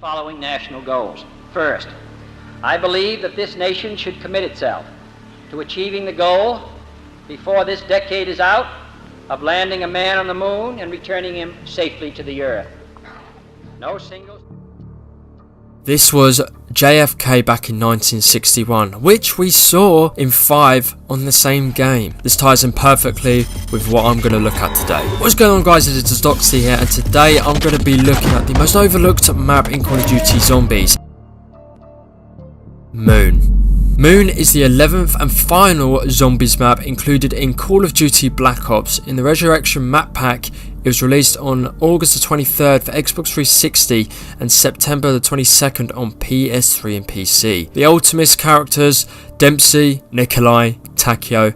following national goals. First, I believe that this nation should commit itself to achieving the goal, before this decade is out, of landing a man on the moon and returning him safely to the earth. No single... This was JFK back in 1961, which we saw in 5 on the same game. This ties in perfectly with what I'm going to look at today. What's going on, guys? It is Doxy here, and today I'm going to be looking at the most overlooked map in Call of Duty Zombies. Moon. Moon is the 11th and final Zombies map included in Call of Duty Black Ops. In the Resurrection map pack, it was released on August the 23rd for Xbox 360 and September the 22nd on PS3 and PC. The Ultimates characters Dempsey, Nikolai, Takeo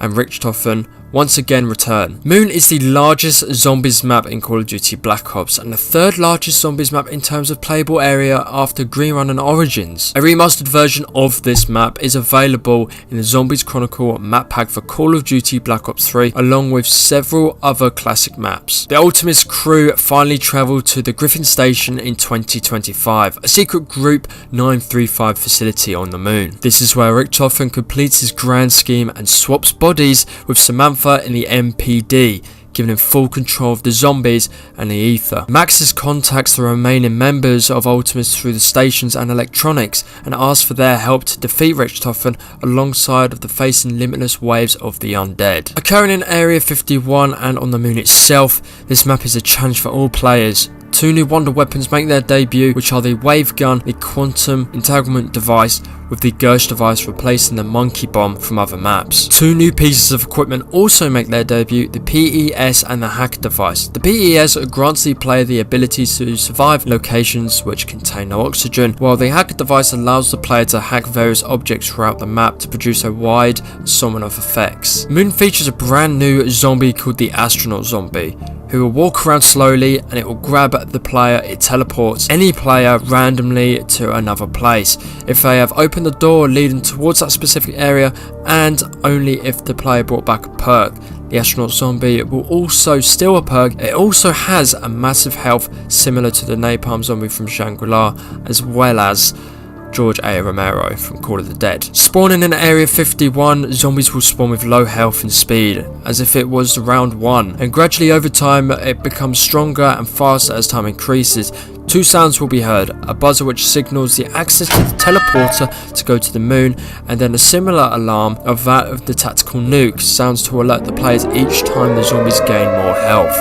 and Richthofen once again return. Moon is the largest Zombies map in Call of Duty Black Ops and the third largest Zombies map in terms of playable area after Green Run and Origins. A remastered version of this map is available in the Zombies Chronicle map pack for Call of Duty Black Ops 3 along with several other classic maps. The Ultimates crew finally travelled to the Griffin Station in 2025, a secret Group 935 facility on the Moon. This is where Richthofen completes his grand scheme and swaps bodies with Samantha in the MPD, giving him full control of the zombies and the ether. Maxis contacts the remaining members of Ultimates through the stations and electronics and asks for their help to defeat Richthofen alongside of the facing limitless waves of the undead. Occurring in Area 51 and on the Moon itself, this map is a challenge for all players. 2 new wonder weapons make their debut, which are the Wave Gun, the Quantum Entanglement device, with the Gersh device replacing the Monkey Bomb from other maps. 2 new pieces of equipment also make their debut, the PES and the Hack device. The PES grants the player the ability to survive locations which contain no oxygen, while the Hack device allows the player to hack various objects throughout the map to produce a wide assortment of effects. Moon features a brand new zombie called the Astronaut Zombie, who will walk around slowly and it will grab the player. It teleports any player randomly to another place if they have opened the door leading towards that specific area, and only if the player brought back a perk. The Astronaut Zombie will also steal a perk. It also has a massive health similar to the Napalm Zombie from Shangri-La, as well as George A. Romero from Call of the Dead. Spawning in Area 51, zombies will spawn with low health and speed, as if it was round 1, and gradually over time it becomes stronger and faster as time increases. 2 sounds will be heard, a buzzer which signals the access to the teleporter to go to the Moon, and then a similar alarm of that of the tactical nuke sounds to alert the players each time the zombies gain more health.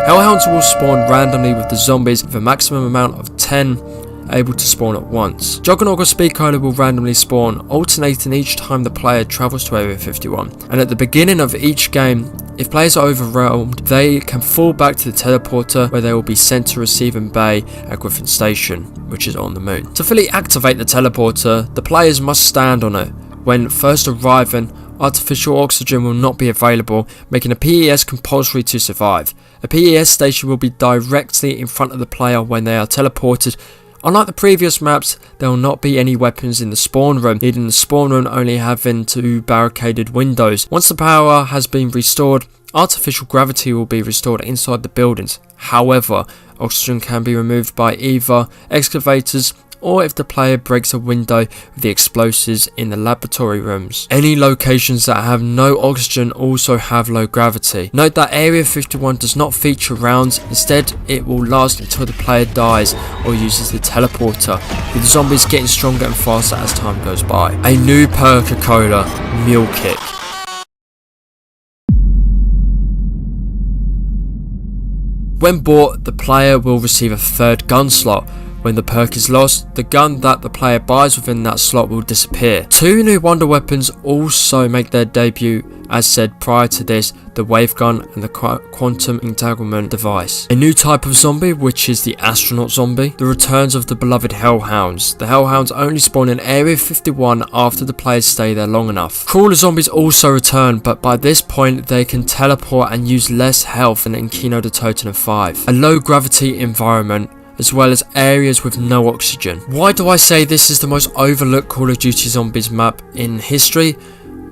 Hellhounds will spawn randomly with the zombies with a maximum amount of 10 able to spawn at once. Juggernaut or Speedcoder will randomly spawn, alternating each time the player travels to Area 51. And at the beginning of each game, if players are overwhelmed, they can fall back to the teleporter where they will be sent to Receiving Bay at Griffin Station, which is on the Moon. To fully activate the teleporter, the players must stand on it. When first arriving, artificial oxygen will not be available, making a PES compulsory to survive. A PES station will be directly in front of the player when they are teleported. Unlike the previous maps, there will not be any weapons in the spawn room, leaving the spawn room only having 2 barricaded windows. Once the power has been restored, artificial gravity will be restored inside the buildings. However, oxygen can be removed by either excavators or if the player breaks a window with the explosives in the laboratory rooms. Any locations that have no oxygen also have low gravity. Note that Area 51 does not feature rounds, instead it will last until the player dies or uses the teleporter, with the zombies getting stronger and faster as time goes by. A new Perk-a-Cola, Mule Kick. When bought, the player will receive a 3rd gun slot. When the perk is lost, the gun that the player buys within that slot will disappear. 2 new wonder weapons also make their debut, as said prior to this, the Wave Gun and the Quantum Entanglement device. A new type of zombie, which is the Astronaut Zombie. The returns of the beloved Hellhounds. The Hellhounds only spawn in Area 51 after the players stay there long enough. Crawler Zombies also return, but by this point they can teleport and use less health than in Kino the Totem 5. A low gravity environment, as well as areas with no oxygen. Why do I say this is the most overlooked Call of Duty Zombies map in history?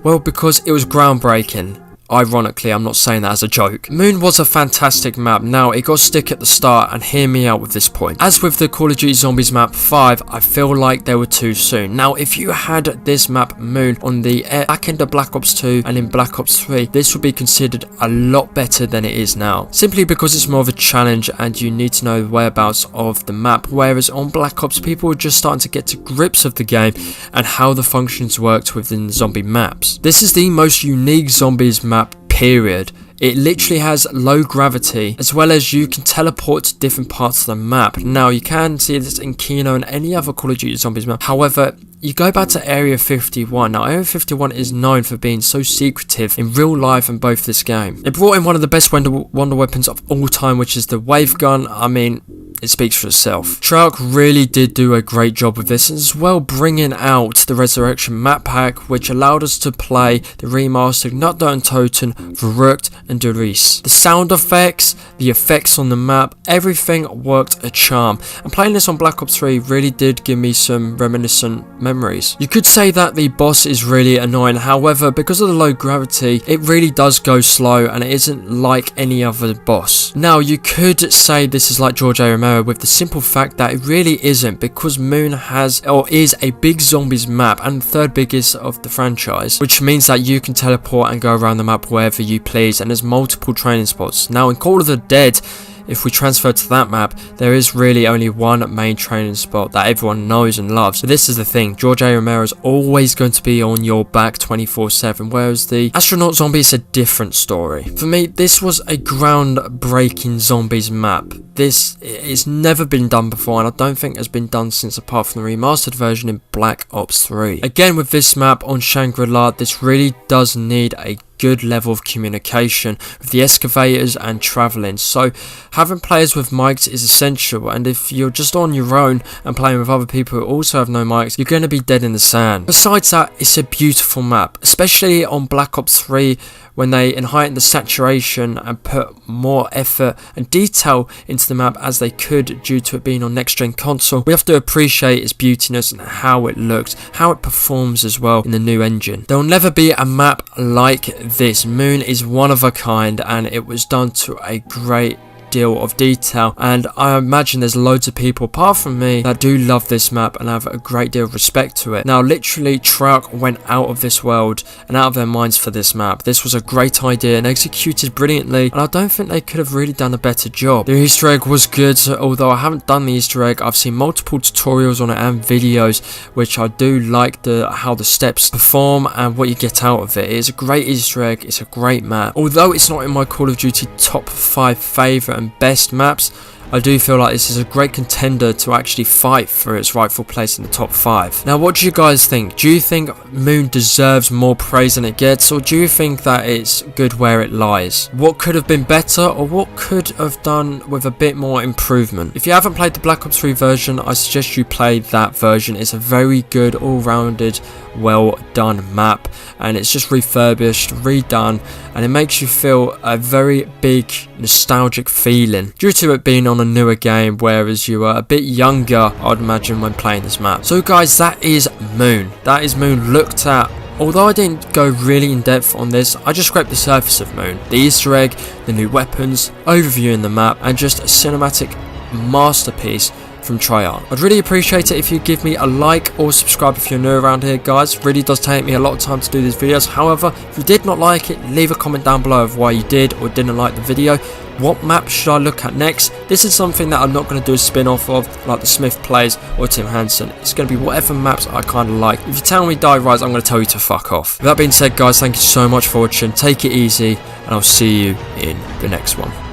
Well, because it was groundbreaking. ironically, I'm not saying that as a joke. Moon was a fantastic map. Now, it got stick at the start, and hear me out with this point. As with the Call of Duty Zombies map 5, I feel like they were too soon. Now, if you had this map Moon on the back end of Black Ops 2 and in Black Ops 3, this would be considered a lot better than it is now. Simply because it's more of a challenge and you need to know the whereabouts of the map, whereas on Black Ops, people were just starting to get to grips of the game and how the functions worked within the zombie maps. This is the most unique Zombies map, period. It literally has low gravity, as well as you can teleport to different parts of the map. Now, you can see this in Kino and any other Call of Duty Zombies map. However, you go back to Area 51. Now, Area 51 is known for being so secretive in real life and both this game. It brought in one of the best wonder weapons of all time, which is the wave gun. I mean, it speaks for itself. Treyarch really did do a great job with this, as well bringing out the Resurrection map pack, which allowed us to play the remastered Not Done Toten, Verrückt and Der Riese. The sound effects, the effects on the map, everything worked a charm. And playing this on Black Ops 3 really did give me some reminiscent memories. You could say that the boss is really annoying, however, because of the low gravity, it really does go slow and it isn't like any other boss. Now, you could say this is like George A. Romero, with the simple fact that it really isn't, because Moon has or is a big Zombies map and third biggest of the franchise, which means that you can teleport and go around the map wherever you please, and there's multiple training spots. Now, in Call of the Dead, if we transfer to that map, there is really only one main training spot that everyone knows and loves. So this is the thing, George A. Romero is always going to be on your back 24/7, whereas the Astronaut Zombie is a different story. For me, this was a groundbreaking Zombies map. This has never been done before, and I don't think has been done since, apart from the remastered version in Black Ops 3. Again, with this map on Shangri-La, this really does need a good level of communication with the excavators and traveling, so having players with mics is essential, and if you're just on your own and playing with other people who also have no mics, you're going to be dead in the sand. Besides that, it's a beautiful map, especially on Black Ops 3 when they heightened the saturation and put more effort and detail into the map as they could due to it being on next gen console. We have to appreciate its beautiness and how it looks, how it performs as well in the new engine. There will never be a map like this. Moon is one of a kind, and it was done to a great deal of detail, and I imagine there's loads of people apart from me that do love this map and have a great deal of respect to it. Now, literally, Treyarch went out of this world and out of their minds for this map. This was a great idea and executed brilliantly, and I don't think they could have really done a better job. The Easter egg was good, although I haven't done the Easter egg. I've seen multiple tutorials on it and videos, which I do like how the steps perform and what you get out of it. It's a great Easter egg, it's a great map. Although it's not in my Call of Duty top 5 favourite and best maps, I do feel like this is a great contender to actually fight for its rightful place in the top 5. Now, what do you guys think? Do you think Moon deserves more praise than it gets, or do you think that it's good where it lies? What could have been better, or what could have done with a bit more improvement? If you haven't played the Black Ops 3 version, I suggest you play that version. It's a very good, all-rounded, well done map, and it's just refurbished, redone, and it makes you feel a very big nostalgic feeling due to it being on a newer game, whereas you were a bit younger, I'd imagine, when playing this map. So guys, that is Moon. That is Moon looked at. Although I didn't go really in depth on this, I just scraped the surface of Moon. The Easter egg, the new weapons, overviewing the map, and just a cinematic masterpiece from Treyarch. I'd really appreciate it if you give me a like or subscribe if you're new around here, guys. It really does take me a lot of time to do these videos. However, if you did not like it, leave a comment down below of why you did or didn't like the video. What map should I look at next? This is something that I'm not going to do a spin-off of, like the Smith Plays or Tim Hansen. It's going to be whatever maps I kind of like. If you tell me Die Rise, I'm going to tell you to fuck off. With that being said, guys, thank you so much for watching. Take it easy, and I'll see you in the next one.